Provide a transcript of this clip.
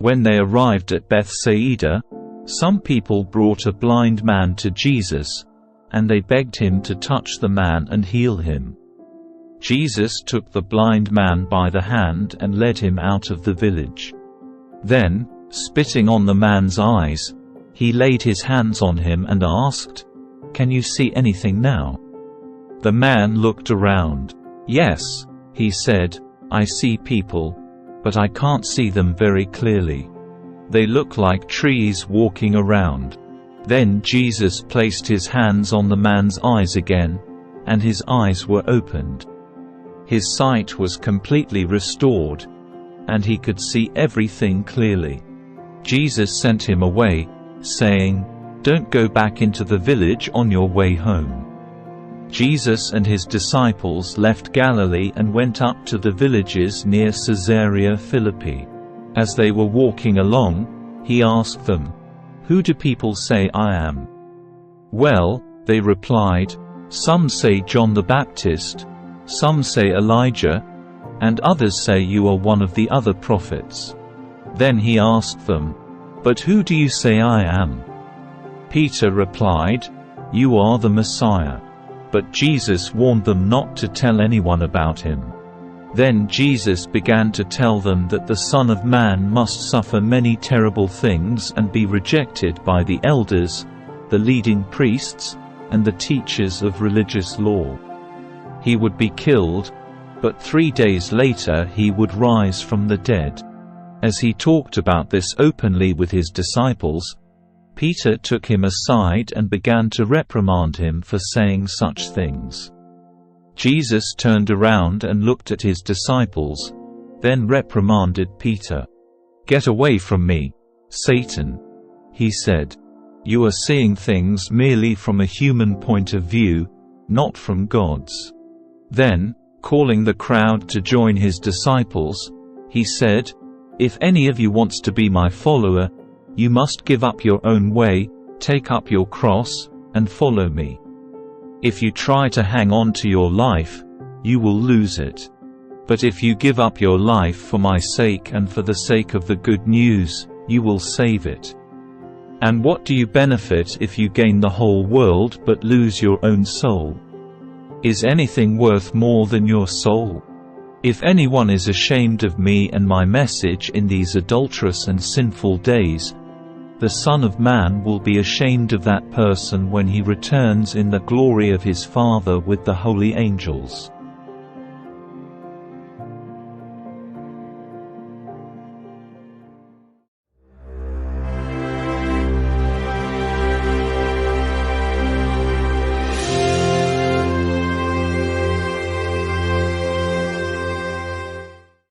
When they arrived at Bethsaida, some people brought a blind man to Jesus, and they begged him to touch the man and heal him. Jesus took the blind man by the hand and led him out of the village. Then, spitting on the man's eyes, he laid his hands on him and asked, "Can you see anything now?" The man looked around. "Yes," he said, "I see people, but I can't see them very clearly. They look like trees walking around." Then Jesus placed his hands on the man's eyes again, and his eyes were opened. His sight was completely restored, and he could see everything clearly. Jesus sent him away, saying, "Don't go back into the village on your way home." Jesus and his disciples left Galilee and went up to the villages near Caesarea Philippi. As they were walking along, he asked them, "Who do people say I am?" "Well," they replied, "some say John the Baptist, some say Elijah, and others say you are one of the other prophets." Then he asked them, "But who do you say I am?" Peter replied, "You are the Messiah." But Jesus warned them not to tell anyone about him. Then Jesus began to tell them that the Son of Man must suffer many terrible things and be rejected by the elders, the leading priests, and the teachers of religious law. He would be killed, but 3 days later he would rise from the dead. As he talked about this openly with his disciples, Peter took him aside and began to reprimand him for saying such things. Jesus turned around and looked at his disciples, then reprimanded Peter. "Get away from me, Satan," he said. "You are seeing things merely from a human point of view, not from God's." Then, calling the crowd to join his disciples, he said, "If any of you wants to be my follower, you must give up your own way, take up your cross, and follow me. If you try to hang on to your life, you will lose it. But if you give up your life for my sake and for the sake of the good news, you will save it. And what do you benefit if you gain the whole world but lose your own soul? Is anything worth more than your soul? If anyone is ashamed of me and my message in these adulterous and sinful days, the Son of Man will be ashamed of that person when he returns in the glory of his Father with the holy angels."